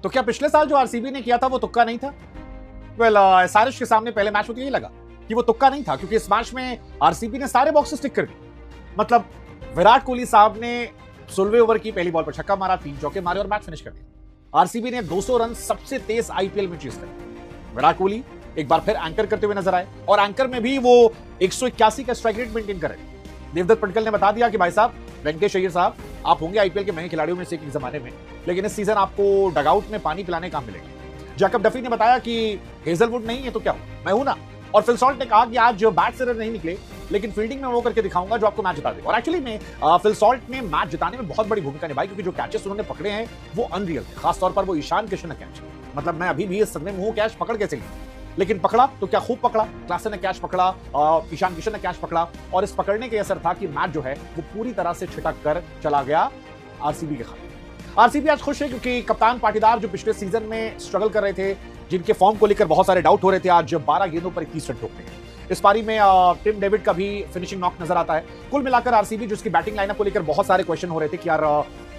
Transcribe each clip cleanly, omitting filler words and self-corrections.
तो क्या पिछले साल जो आरसीबी ने किया था वो तुक्का नहीं था? वेल, एसआरएच के सामने पहले मैच में तो यही लगा कि वो तुक्का नहीं था, क्योंकि इस मैच में आरसीबी ने सारे बॉक्सेस टिक कर दिए। मतलब विराट कोहली साहब ने 16वें ओवर की पहली बॉल पर छक्का मारा, 3 चौके मारे और मैच फिनिश कर दिया। आरसीबी ने 200 रन सबसे तेज आईपीएल में चेस करे। विराट कोहली एक बार फिर एंकर करते हुए नजर आए और एंकर में भी वो 181 का स्ट्राइक रेट मेंटेन करे। देवदत्त पटकल ने बता दिया कि भाई साहब, वेंकटेश अय्यर साहब, आप होंगे आईपीएल के महंगे खिलाड़ियों में से एक जमाने में, लेकिन इस सीजन आपको डगआउट में पानी पिलाने काम मिलेगा। जैकब डफी ने बताया कि हेजलवुड नहीं है तो क्या हो, मैं हूं ना। और फिल सॉल्ट ने कहा कि आज बैट से रन नहीं निकले, लेकिन फील्डिंग में वो करके दिखाऊंगा जो आपको मैच जिता दे। और एक्चुअली में फिल सॉल्ट ने मैच जिताने में बहुत बड़ी भूमिका निभाई, क्योंकि जो कैचेस उन्होंने पकड़े हैं वो अनरियल थे। खासतौर पर वो ईशान किशन का कैच, मतलब मैं अभी भी इस सदमे में हूं, कैच पकड़ कैसे लिया, लेकिन पकड़ा तो क्या खूब पकड़ा। क्लासन ने कैच पकड़ा, ईशान किशन ने कैच पकड़ा, और इस पकड़ने के असर था कि मैच जो है वो पूरी तरह से छिटक कर चला गया आरसीबी के खाते। आरसीबी आज खुश है क्योंकि कप्तान पाटीदार, जो पिछले सीजन में स्ट्रगल कर रहे थे, जिनके फॉर्म को लेकर बहुत सारे डाउट हो रहे थे, आज 12 गेंदों पर 31 रन ठोकते हैं। इस पारी में टिम डेविड का भी फिनिशिंग नॉक नजर आता है। कुल मिलाकर आरसीबी, जिसकी बैटिंग लाइनअप को लेकर बहुत सारे क्वेश्चन हो रहे थे कि यार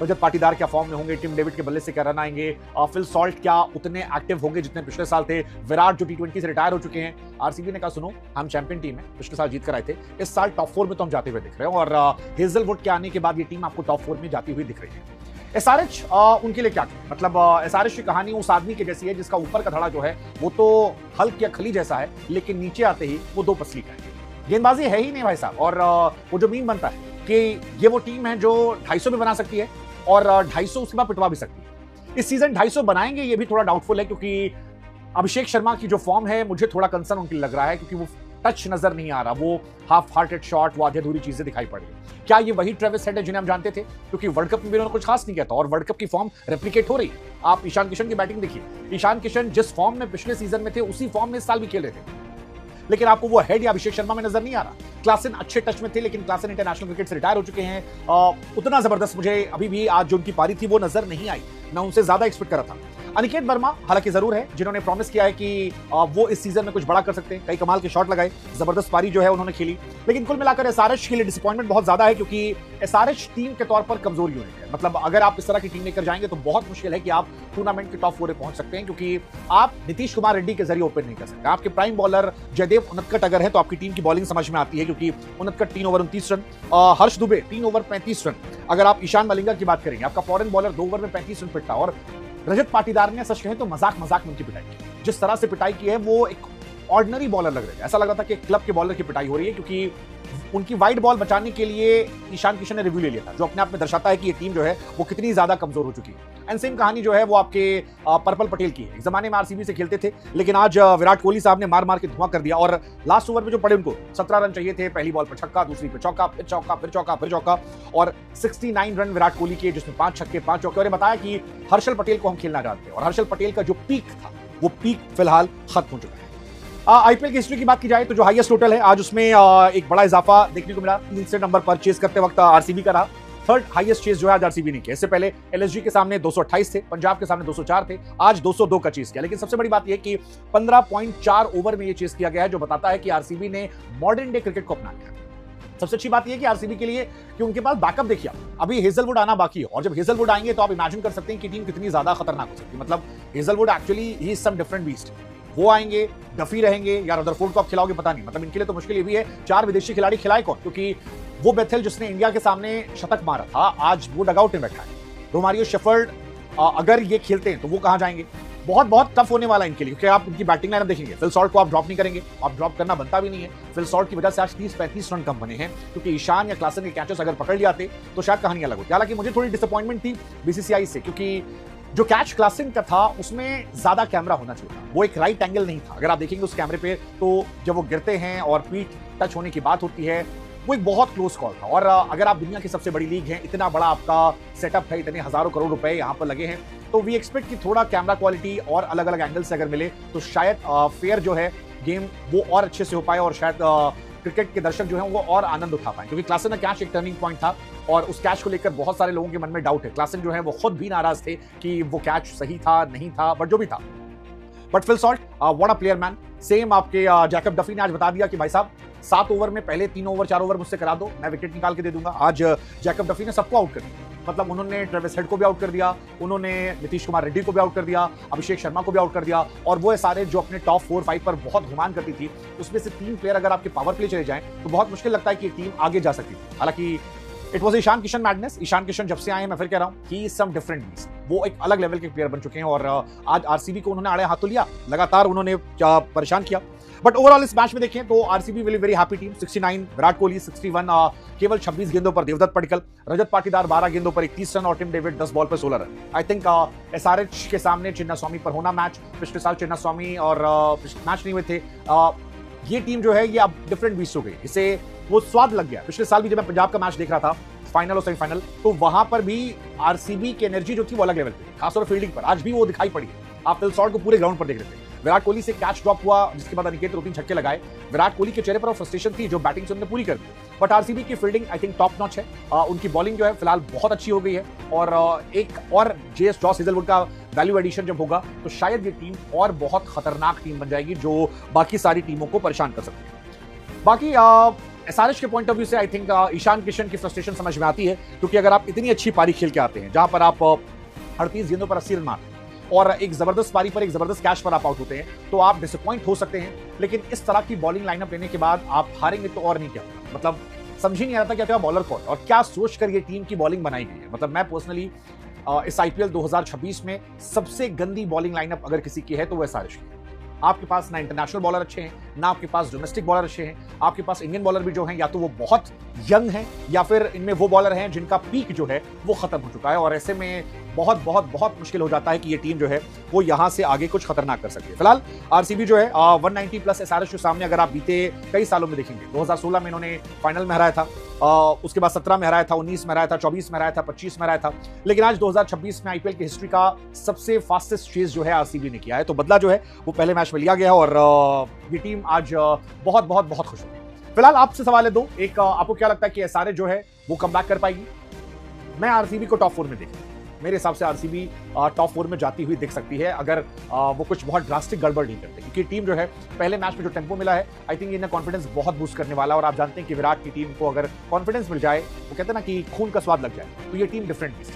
रजत पाटीदार क्या फॉर्म में होंगे, टिम डेविड के बल्ले से क्या रन आएंगे, फिल सॉल्ट क्या उतने एक्टिव होंगे जितने पिछले साल थे, विराट जो टी20 से रिटायर हो चुके हैं। आरसीबी ने कहा सुनो, हम चैंपियन टीम है, पिछले साल जीत कर आए थे, इस साल टॉप 4 में तो हम जाते हुए दिख रहे हैं, और हेजलवुड के आने के बाद ये टीम आपको टॉप 4 में जाती हुई दिख रही है। एसआरएच उनके लिए क्या था, मतलब एसआरएच की कहानी उस आदमी के जैसी है जिसका ऊपर का धड़ा जो है वो तो हल्क या खली जैसा है, लेकिन नीचे आते ही वो 2 पसली का है। गेंदबाजी है ही नहीं भाई साहब। और वो जो मीम बनता है कि ये वो टीम है जो 250 भी बना सकती है और 250 उसके बाद पिटवा भी सकती है। इस सीजन 250 बनाएंगे ये भी थोड़ा डाउटफुल है, क्योंकि अभिषेक शर्मा की जो फॉर्म है मुझे थोड़ा कंसर्न उनके लग रहा है, क्योंकि वो टच नजर नहीं आ रहा, वो हाफ हार्टेड शॉट, वो आधी अधूरी चीजें दिखाई पड़ रही। क्या ये वही ट्रेविस हेड है जिन्हें हम जानते थे? क्योंकि वर्ल्ड कप में भी उन्होंने कुछ खास नहीं किया था और वर्ल्ड कप की फॉर्म रेप्लिकेट हो रही है। आप ईशान किशन की बैटिंग देखिए, ईशान किशन जिस फॉर्म में पिछले सीजन में थे उसी फॉर्म में इस साल भी खेल रहे थे, लेकिन आपको वो हेड या अभिषेक शर्मा में नजर नहीं आ रहा। क्लासन अच्छे टच में थे, लेकिन क्लासन इंटरनेशनल क्रिकेट से रिटायर हो चुके हैं। उतना जबरदस्त मुझे अभी भी आज जो उनकी पारी थी वो नजर नहीं आई, मैं उनसे ज्यादा एक्सपेक्ट कर रहा था। अनिकेत वर्मा हालांकि जरूर है जिन्होंने प्रॉमिस किया है कि वो इस सीजन में कुछ बड़ा कर सकते हैं, कई कमाल के शॉट लगाए, जबरदस्त पारी जो है उन्होंने खेली। लेकिन कुल मिलाकर एसआरएच के लिए डिसअपॉइंटमेंट बहुत ज्यादा है, क्योंकि एसआरएच टीम के तौर पर कमजोर यूनिट है। मतलब अगर आप इस तरह की टीम लेकर जाएंगे तो बहुत मुश्किल है कि आप टूर्नामेंट के टॉप 4 में पहुंच सकते हैं, क्योंकि आप नीतीश कुमार रेड्डी के जरिए ओपन नहीं कर सकते। आपके प्राइम बॉलर जयदेव उनतकट अगर है तो आपकी टीम की बॉलिंग समझ में आती है, क्योंकि उनतकट 3 ओवर 29 रन, हर्ष दुबे 3 ओवर 35 रन। अगर आप ईशान मलिंगा की बात करेंगे, आपका फॉरेन बॉलर 2 ओवर में 35 रन पिटता। और रजत पाटीदार ने सच कहें तो मजाक में उनकी पिटाई की, जिस तरह से पिटाई की है वो एक ऑर्डिनरी बॉलर लग रहे थे। ऐसा लग रहा था कि क्लब के बॉलर की पिटाई हो रही है, क्योंकि उनकी वाइड बॉल बचाने के लिए ईशान किशन ने रिव्यू ले लिया था, जो अपने आप में दर्शाता है कि ये टीम जो है वो कितनी ज्यादा कमजोर हो चुकी है। एंड सेम कहानी जो है वो आपके पर्पल पटेल की है। एक जमाने में आरसीबी से खेलते थे, लेकिन आज विराट कोहली साहब ने मार के धुआं कर दिया, और लास्ट ओवर में जो पड़े उनको 17 रन चाहिए थे, पहली बॉल पर छक्का, दूसरी पे चौका, फिर चौका, फिर चौका, फिर चौका, और 69 रन विराट कोहली के, जिसमें 5 छक्के 5 चौके। और बताया कि हर्षल पटेल को हम खेलना जानते हैं, और हर्षल पटेल का जो पीक था वो पीक फिलहाल खत्म हो चुका है। आईपीएल की हिस्ट्री की बात की जाए तो जो हाईएस्ट टोटल है आज उसमें एक बड़ा इजाफा देखने को मिला। 3 नंबर पर चेस करते वक्त आरसीबी का रहा। 3rd हाईएस्ट चेस जो है आज आरसीबी ने किया। इससे पहले एलएसजी के सामने 228 थे, पंजाब के सामने 204 थे, आज 202 का चेस किया। लेकिन सबसे बड़ी बात यह कि 15.4 ओवर में यह चेस किया गया है, जो बताता है कि आरसीबी ने मॉडर्न डे क्रिकेट को अपना लिया। सबसे अच्छी बात यह है कि आरसीबी के लिए कि उनके पास बैकअप देखिए, अभी हेजलवुड आना बाकी है, और जब हेजलवुड आएंगे तो आप इमेजिन कर सकते हैं कि टीम कितनी ज्यादा खतरनाक हो सकती है। मतलब Hazlewood actually he is some different beast. वो आएंगे, डफी रहेंगे, या रदरफोर्ड को आप खिलाओगे पता नहीं। मतलब इनके लिए तो मुश्किल ये भी है 4 विदेशी खिलाड़ी खिलाए कौन, क्योंकि वो बेथेल जिसने इंडिया के सामने शतक मारा था आज वो डगआउट में बैठा है। रोमारियो शेफर्ड अगर ये खेलते हैं तो वो कहां जाएंगे? बहुत टफ होने वाला है इनके लिए, क्योंकि आप उनकी बैटिंग लाइनअप देखेंगे, फिल सॉल्ट को आप ड्रॉप नहीं करेंगे, आप ड्रॉप करना बनता भी नहीं है। फिल सॉल्ट की वजह से आज 30-35 रन कम बने हैं, क्योंकि ईशान या क्लासन के कैचेस अगर पकड़ लिया तो शायद कहानी अलग होती। हालांकि मुझे थोड़ी डिसअपॉइंटमेंट थी बीसीसीआई से, क्योंकि जो कैच क्लासन का था उसमें ज्यादा कैमरा होना चाहिए था, वो एक राइट एंगल नहीं था। अगर आप देखेंगे उस कैमरे पे तो जब वो गिरते हैं और पीठ टच होने की बात होती है, वो एक बहुत क्लोज कॉल था। और अगर आप दुनिया की सबसे बड़ी लीग है, इतना बड़ा आपका सेटअप है, इतने हजारों करोड़ रुपए यहाँ पर लगे हैं, तो वी एक्सपेक्ट कि थोड़ा कैमरा क्वालिटी और अलग अलग एंगल से अगर मिले तो शायद फेयर जो है गेम वो और अच्छे से हो पाए, और शायद क्रिकेट के दर्शक जो हैं वो और आनंद उठा पाए। क्योंकि क्लासन का कैच एक टर्निंग पॉइंट था, और उस कैच को लेकर बहुत सारे लोगों के मन में डाउट है। क्लासन जो है वो खुद भी नाराज थे कि वो कैच सही था नहीं था, बट जो भी था। But Phil Salt what a player man. Same आपके जैकब डफी ने आज बता दिया कि भाई साहब 7 ओवर में पहले 3 ओवर 4 ओवर मुझसे करा दो, मैं विकेट निकाल के दे दूंगा। आज जैकब डफी ने सबको आउट कर दिया। मतलब उन्होंने ट्रेविस हेड को भी आउट कर दिया, उन्होंने नीतीश कुमार रेड्डी को भी आउट कर दिया, अभिषेक शर्मा को भी आउट कर दिया, और वो सारे जो अपने टॉप 4-5 पर बहुत गुमान करती थी, उसमें से 3 प्लेयर अगर आपके पावर प्ले चले जाएं तो बहुत मुश्किल लगता है कि टीम आगे जा सकती थी। हालांकि it was Ishan Kishan madness. Ishan Kishan जब से आए हैं, मैं फिर कह रहा हूं, he is some different beast. वो एक अलग लेवल के प्लेयर बन चुके हैं और आज आरसीबी को उन्होंने आड़े हाथ तो लिया, लगातार उन्होंने परेशान किया। बट ओवरऑल इस मैच में देखें तो RCB will very happy team. 69 Virat Kohli, 61 केवल 26 गेंदों पर देवदत्त पडिक्कल, रजत पाटीदार 12 गेंदों पर 31 रन और टिम डेविड 10 बॉल पर 16 रन। आई थिंक एसआरएच के सामने चिन्नास्वामी पर होना मैच, पिछले साल चिन्नास्वामी और मैच नहीं हुए थे, ये टीम जो है ये अब डिफरेंट बीस्ट हो गई, इसे वो स्वाद लग गया। पिछले साल भी जब मैं पंजाब का मैच देख रहा था, फाइनल और सेमीफाइनल, तो वहां पर भी आरसीबी की एनर्जी जो थी वो अलग लेवल पे, खासतौर पर फील्डिंग पर आज भी वो दिखाई पड़ी है। आप फिल शॉट को पूरे ग्राउंड पर देख रहे थे। विराट कोहली से कैच ड्रॉप हुआ, जिसके बाद अनिकेत 2-3 छक्के लगाए। विराट कोहली के चेहरे पर फ्रस्ट्रेशन थी जो बैटिंग से उन्होंने पूरी कर दी। बट आरसीबी की fielding I think top notch है। उनकी बॉलिंग जो है फिलहाल बहुत अच्छी हो गई है और एक और जॉस हेजलवुड का वैल्यू एडिशन जब होगा तो शायद ये टीम और बहुत खतरनाक टीम बन जाएगी जो बाकी सारी टीमों को परेशान कर सकती है। बाकी एसआरएच के पॉइंट ऑफ व्यू से आई थिंक ईशान किशन की फ्रस्ट्रेशन समझ में आती है, क्योंकि अगर आप इतनी अच्छी पारी खेल के आते हैं जहां पर आप 38 गेंदों पर 80 रन मारते हैं और एक जबरदस्त पारी पर, एक जबरदस्त कैच पर आप आउट होते हैं, तो आप डिसअपॉइंट हो सकते हैं। लेकिन इस तरह की बॉलिंग लाइनअप लेने के बाद आप हारेंगे तो और नहीं, क्या मतलब समझ ही नहीं आ रहा था क्या बॉलर कौन और क्या सोचकर ये टीम की बॉलिंग बनाई गई है। मतलब मैं पर्सनली इस आईपीएल 2026 में सबसे गंदी बॉलिंग लाइनअप अगर किसी की है तो वो एसआरएच की है। आपके पास ना इंटरनेशनल बॉलर अच्छे हैं, ना आपके पास डोमेस्टिक बॉलर अच्छे हैं। आपके पास इंडियन बॉलर भी जो हैं या तो वो बहुत यंग हैं या फिर इनमें वो बॉलर हैं जिनका पीक जो है वो खत्म हो चुका है, और ऐसे में बहुत बहुत बहुत मुश्किल हो जाता है कि ये टीम जो है वो यहां से आगे कुछ खतरनाक कर सकती है। फिलहाल आरसीबी जो है 190 प्लस एसआरएच के सामने अगर आप बीते कई सालों में देखेंगे, 2016 में इन्होंने फाइनल में हराया था, उसके बाद 17 में हराया था, 19 में हराया था, 24 में हराया था, 25 में हराया था, लेकिन आज 2026 में आईपीएल की हिस्ट्री का सबसे फास्टेस्ट चेज जो है आरसीबी ने किया है। तो बदला जो है वो पहले मैच में लिया गया और ये टीम आज बहुत बहुत बहुत खुश है। फिलहाल आपसे सवाल है दो, एक आपको क्या लगता है कि एसआरएच जो है वो कमबैक कर पाएगी? मैं आरसीबी को टॉप 4 में देखूं। मेरे हिसाब से आरसीबी टॉप 4 में जाती हुई दिख सकती है अगर वो कुछ बहुत ड्रास्टिक गड़बड़ नहीं करते, क्योंकि टीम जो है पहले मैच में जो टेंपो मिला है आई थिंक इन्हें कॉन्फिडेंस बहुत बूस्ट करने वाला है। और आप जानते हैं कि विराट की टीम को अगर कॉन्फिडेंस मिल जाए, वो कहते हैं ना कि खून का स्वाद लग जाए, तो ये टीम डिफरेंट है।